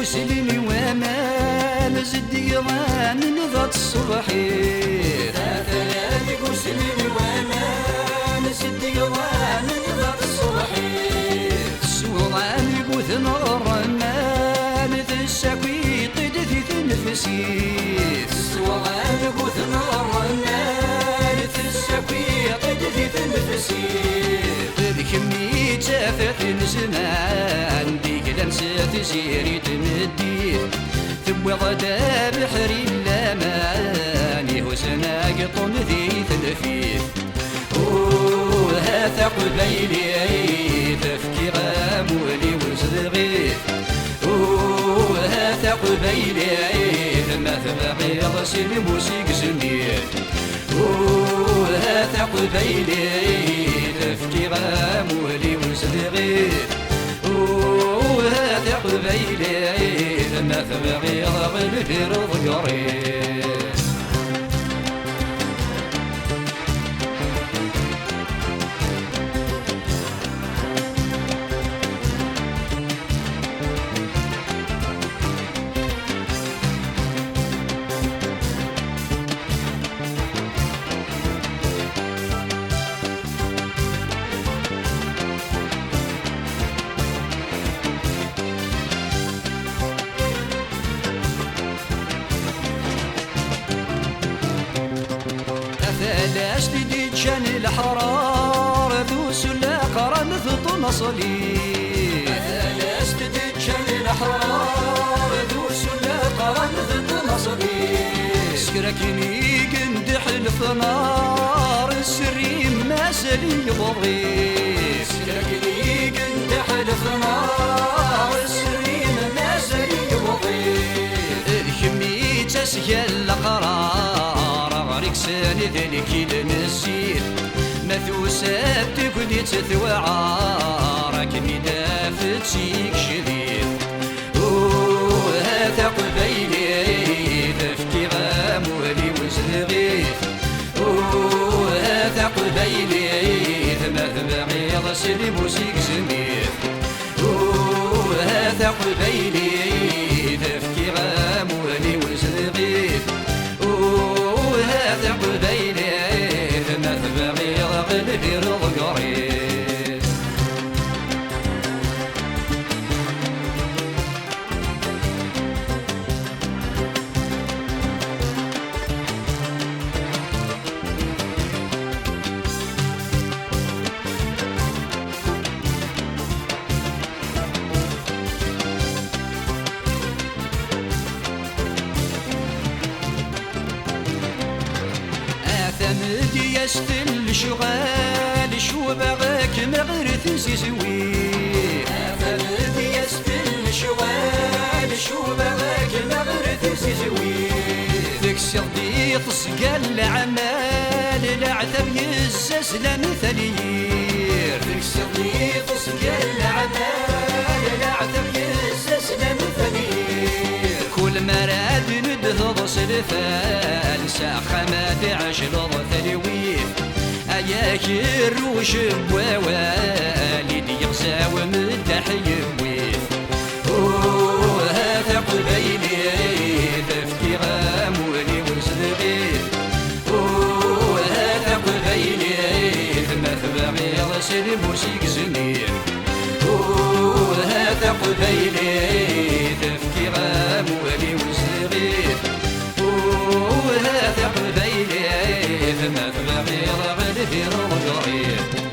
وسلمي وامان زدي غان نضات الصبحيت ثلاثة وسلمي وامان زدي غان نضات الصبحيت السوضان يقوث الرمان تساكوي طيدتي تنفسيت السوضان يقوث الرمان تساكوي طيدتي تنفسيت ذكمي تافت زمان ديك لمسة زيري تمديت تبوض دا بحري اللاماني وسنا قطن ذي تنفيت هاتا قبيلي تفكي غامولي وزغيت هاتا قبيلي ما تبغي راسي الموسيق زميت هاتا قبيلي تفكي غامولي وزغيت هاتا قبيلي ما تبغي رغل في رضقريت ثلاث جديد شان الحرار ذوس الأقران ثطن صليب ثلاث جديد شان الحرار ذوس الأقران ثطن صليب سكركني قندح الفنار السري ما سلي ضريب سكركني قندح الفنار السري ما سلي ضريب الكمي تسهل القرار غريك ساند ذلك المسير ما ثوسات تكوني تثوى عارك مدافت شيك شديد هاتا قبيلي تفكي غامولي وزغيت هاتا قبيلي ما تبغي راسي الموسيق زميت هاتا قبيلي تفكي غامولي وزغيت هاتا قبيلي ما تبغي رغل في رضقريت ثمدي يستل شغال شو بغاك مغرث زيزوي ثمدي يستل شغال شو بغاك مغرث زيزوي تكسر دي تصقال العمال العذاب يزاز لمثالير تكسر دي تصقال العمال العذاب يزاز لمثالير كل مراد ندهض سلفان ساخة ما تعجل ثلويف أياك الروش بوالدي يغزاو مدح يويف هذا قبيلي تفكي غامولي وزغيف هذا قبيلي ما تبغي راسي الموسيق زمير هذا قبيلي تفكي غامولي وزغيف هذا قبيلي ما تبغي رغل في رضقريت